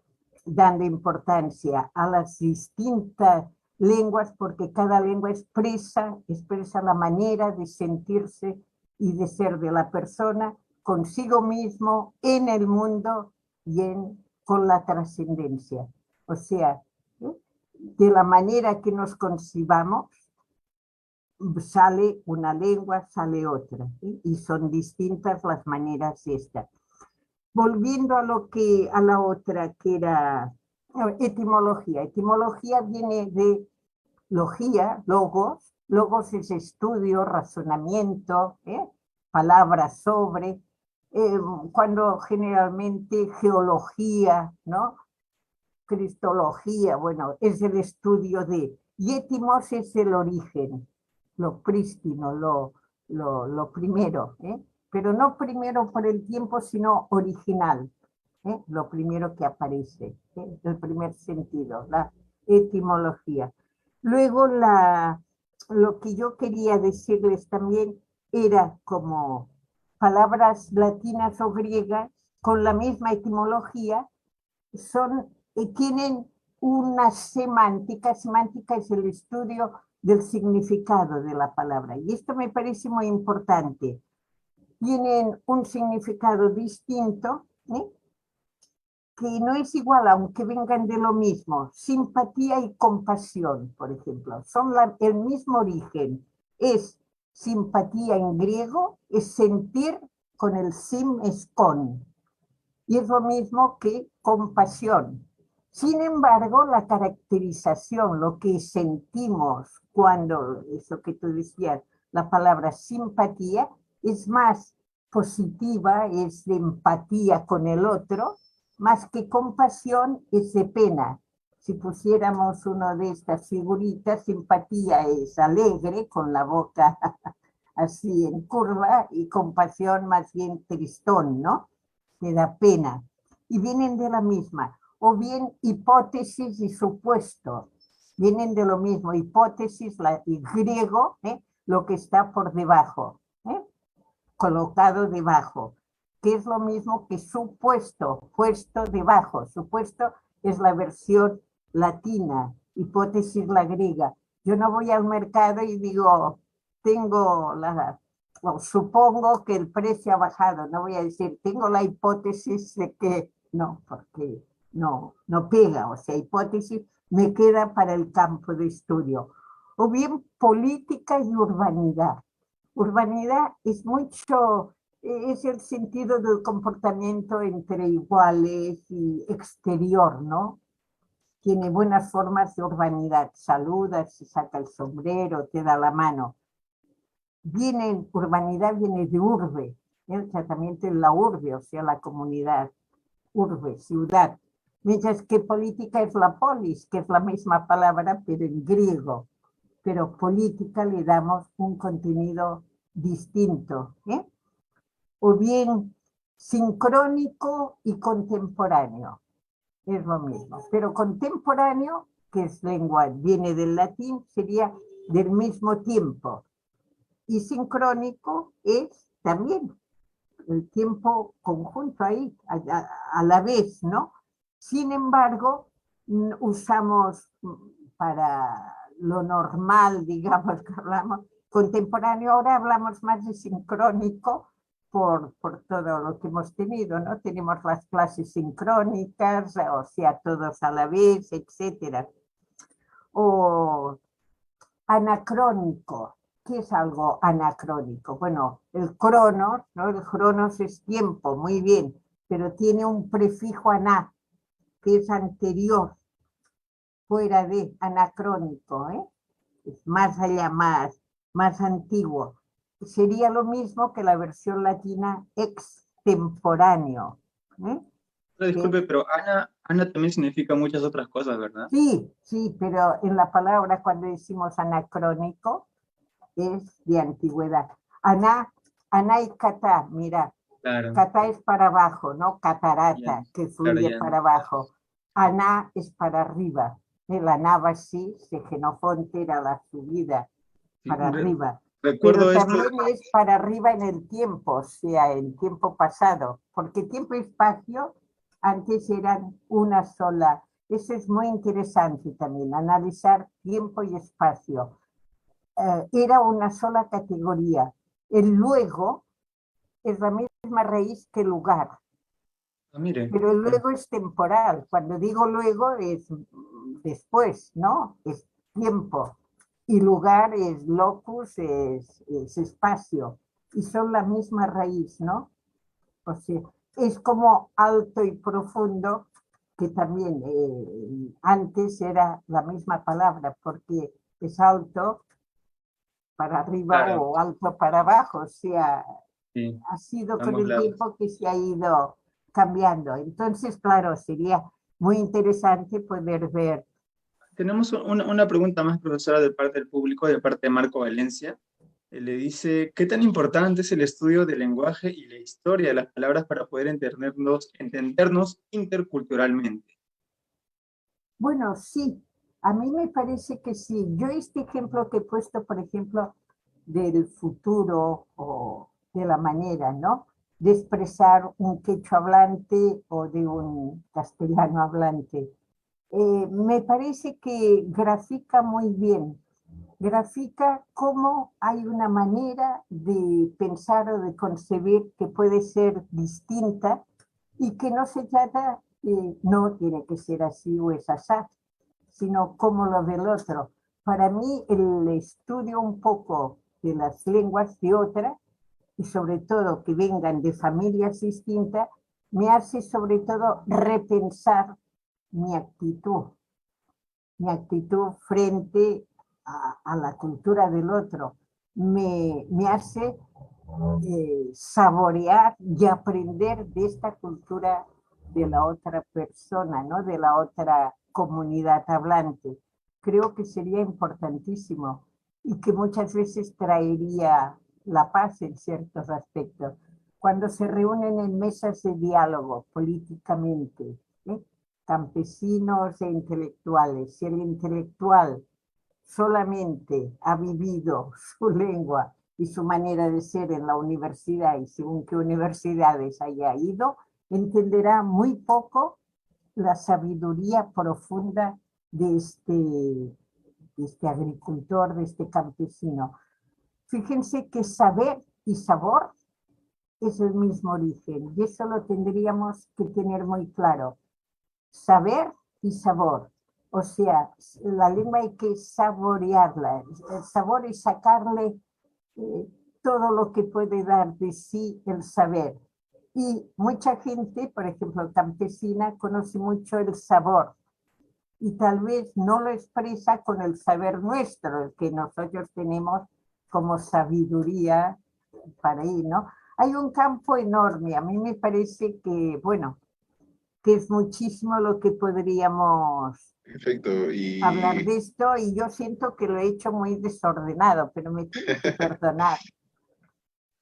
dando importancia a las distintas lenguas, porque cada lengua expresa la manera de sentirse y de ser de la persona consigo mismo, en el mundo y con la trascendencia. O sea, de la manera que nos concibamos, sale una lengua, sale otra, y son distintas las maneras estas. Volviendo a la otra, que era etimología. Etimología viene de logía, logos. Logos es estudio, razonamiento, palabras sobre. Cuando generalmente geología, ¿no? Cristología, bueno, es el estudio de. Y etimos es el origen, lo prístino, lo primero, pero no primero por el tiempo, sino original, lo primero que aparece, el primer sentido, la etimología. Luego lo que yo quería decirles también era como palabras latinas o griegas con la misma etimología, tienen una semántica. Semántica es el estudio del significado de la palabra. Y esto me parece muy importante. Tienen un significado distinto, que no es igual, aunque vengan de lo mismo. Simpatía y compasión, por ejemplo, son el mismo origen. Es simpatía en griego, es sentir, con el sim es con. Y es lo mismo que compasión. Sin embargo, la caracterización, lo que sentimos cuando, eso que tú decías, la palabra simpatía, es más positiva, es de empatía con el otro, más que compasión es de pena. Si pusiéramos una de estas figuritas, simpatía es alegre, con la boca así en curva, y compasión más bien tristón, ¿no? Que da pena. Y vienen de la misma. O bien hipótesis y supuesto. Vienen de lo mismo. Hipótesis, y griego, lo que está por debajo, colocado debajo, que es lo mismo que supuesto, puesto debajo. Supuesto es la versión latina, hipótesis la griega. Yo no voy al mercado y digo, supongo que el precio ha bajado. No voy a decir, tengo la hipótesis de que no, porque no pega. O sea, hipótesis me queda para el campo de estudio. O bien política y urbanidad. Urbanidad es mucho es el sentido del comportamiento entre iguales y exterior, ¿no? Tiene buenas formas de urbanidad, saluda, se saca el sombrero, te da la mano. Urbanidad viene de urbe, el tratamiento en la urbe, o sea, la comunidad, urbe, ciudad. Mientras que política es la polis, que es la misma palabra, pero en griego. Pero política le damos un contenido distinto, ¿eh? O bien sincrónico y contemporáneo, es lo mismo. Pero contemporáneo, que es lengua, viene del latín, sería del mismo tiempo. Y sincrónico es también el tiempo conjunto ahí, a la vez, ¿no? Sin embargo, usamos para lo normal, digamos, que hablamos contemporáneo, ahora hablamos más de sincrónico por todo lo que hemos tenido, ¿no? Tenemos las clases sincrónicas, o sea, todos a la vez, etcétera. O anacrónico. ¿Qué es algo anacrónico? Bueno, el cronos, ¿no? El cronos es tiempo, muy bien, pero tiene un prefijo aná, que es anterior, fuera de, anacrónico, ¿eh? Es más allá, más antiguo. Sería lo mismo que la versión latina extemporáneo, ¿eh? Disculpe, pero Ana también significa muchas otras cosas, ¿verdad? Sí, sí, pero en la palabra cuando decimos anacrónico, es de antigüedad. Aná y catá, mira, Claro, catá es para abajo, ¿no? Catarata, ya, que claro, fluye ya. para abajo. Aná es para arriba. El Aná sí, Xenofonte era la subida Sí, para arriba. recuerdo Pero esto. también es para arriba en el tiempo, o sea, en tiempo pasado, porque tiempo y espacio antes eran una sola. Eso es muy interesante también, analizar tiempo y espacio. Era una sola categoría. El luego es la misma raíz que lugar, Mire, pero el luego es temporal. Cuando digo luego es después, ¿no? Es tiempo. Y lugar es locus, es espacio. Y son la misma raíz, ¿no? O sea, es como alto y profundo, que también antes era la misma palabra, porque es alto para arriba claro, o alto para abajo, o sea, sí, ha sido con ambos el lados. tiempo que se ha ido cambiando. Entonces, claro, sería muy interesante poder ver. Tenemos una pregunta más, profesora, de parte del público, de parte de Marco Valencia. Le dice, ¿qué tan importante es el estudio del lenguaje y la historia de las palabras para poder entendernos interculturalmente? Bueno, sí, a mí me parece que sí. Yo este ejemplo que he puesto, por ejemplo, del futuro o de la manera, ¿no? De expresar un quechua hablante o de un castellano hablante. Me parece que grafica muy bien, grafica cómo hay una manera de pensar o de concebir que puede ser distinta y que no se trata, no tiene que ser así o es así, sino cómo lo ve el otro. Para mí, el estudio un poco de las lenguas de otra, y sobre todo que vengan de familias distintas, me hace sobre todo repensar mi actitud frente a la cultura del otro. Me hace saborear y aprender de esta cultura de la otra persona, ¿no? De la otra comunidad hablante. Creo que sería importantísimo y que muchas veces traería la paz en ciertos aspectos. Cuando se reúnen en mesas de diálogo políticamente, ¿eh? Campesinos e intelectuales, si el intelectual solamente ha vivido su lengua y su manera de ser en la universidad y según qué universidades haya ido, entenderá muy poco la sabiduría profunda de este agricultor, de este campesino. Fíjense que saber y sabor es el mismo origen y eso lo tendríamos que tener muy claro. Saber y sabor. O sea, la lengua hay que saborearla. El sabor es sacarle todo lo que puede dar de sí el saber. Y mucha gente, por ejemplo, campesina, conoce mucho el sabor y tal vez no lo expresa con el saber nuestro, el que nosotros tenemos como sabiduría para ir, ¿no? Hay un campo enorme, a mí me parece que, bueno, que es muchísimo lo que podríamos Perfecto. hablar de Y esto, y yo siento que lo he hecho muy desordenado, pero me tiene que perdonar.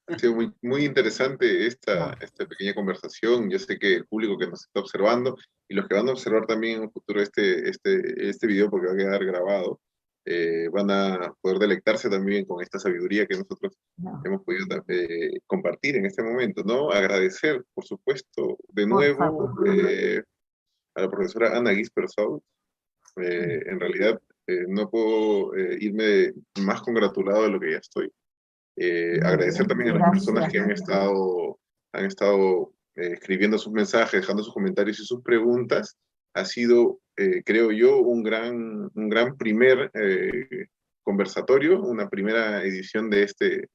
ha sido muy, muy interesante No, esta pequeña conversación. Yo sé que el público que nos está observando y los que van a observar también en un futuro este video, porque va a quedar grabado, van a poder delectarse también con esta sabiduría que nosotros no, hemos podido compartir en este momento, ¿no? Agradecer, por supuesto, de por nuevo favor. a la profesora Ana Gisper-Saul. En realidad, no puedo irme más congratulado de lo que ya estoy. Muy Agradecer bien, también a las personas que gracias. han estado escribiendo sus mensajes, dejando sus comentarios y sus preguntas. Ha sido, creo yo, un gran primer conversatorio, una primera edición de este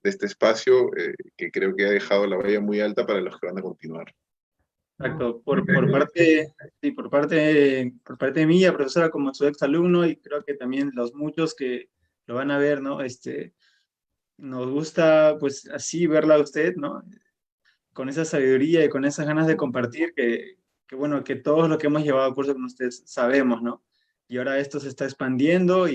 espacio que creo que ha dejado la valla muy alta para los que van a continuar. Exacto. Por parte, sí, por parte mía, profesora, como su ex alumno, y creo que también los muchos que lo van a ver, ¿no? Nos gusta, pues, así verla a usted, ¿no? Con esa sabiduría y con esas ganas de compartir bueno, que todos los que hemos llevado curso con ustedes sabemos, ¿no? Y ahora esto se está expandiendo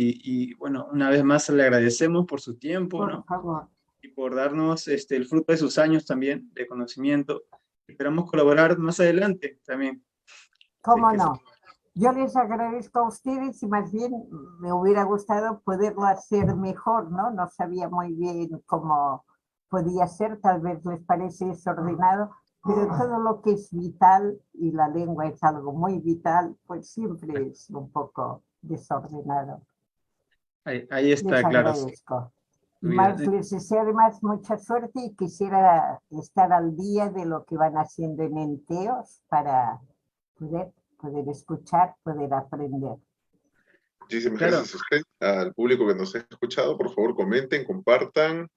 bueno, una vez más le agradecemos por su tiempo, Por ¿no? favor. Y por darnos el fruto de sus años también de conocimiento. Esperamos colaborar más adelante también. Así ¿Cómo que no? Yo les agradezco a ustedes y más bien me hubiera gustado poderlo hacer mejor, ¿no? No sabía muy bien cómo podía ser, tal vez les parece desordenado, pero todo lo que es vital, y la lengua es algo muy vital, pues siempre es un poco desordenado. ahí Les está, claro. agradezco. Y Vida. más, les deseo además mucha suerte y quisiera estar al día de lo que van haciendo en Enteos para poder escuchar, poder aprender. Muchísimas Claro, gracias a usted, al público que nos ha escuchado. Por favor, comenten, compartan,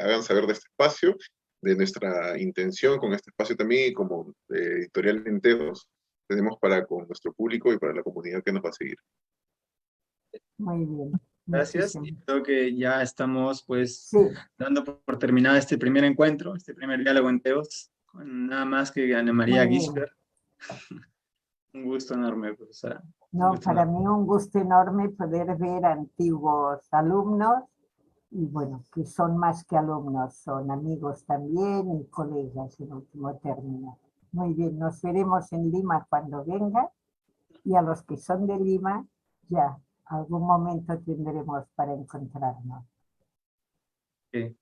hagan saber de este espacio, de nuestra intención con este espacio también y como editorial Enteos tenemos para con nuestro público y para la comunidad que nos va a seguir. Muy bien. gracias. Muchísimo. Y creo que ya estamos pues Sí, dando por terminado este primer encuentro, este primer diálogo en Teos, con nada más que Ana María muy bien. Gisper. Un gusto enorme, profesora. Un No, gusto para enorme. mí un gusto enorme poder ver antiguos alumnos y bueno, que son más que alumnos, son amigos también y colegas en último término. Muy bien, nos veremos en Lima cuando venga y a los que son de Lima ya algún momento tendremos para encontrarnos. Ok.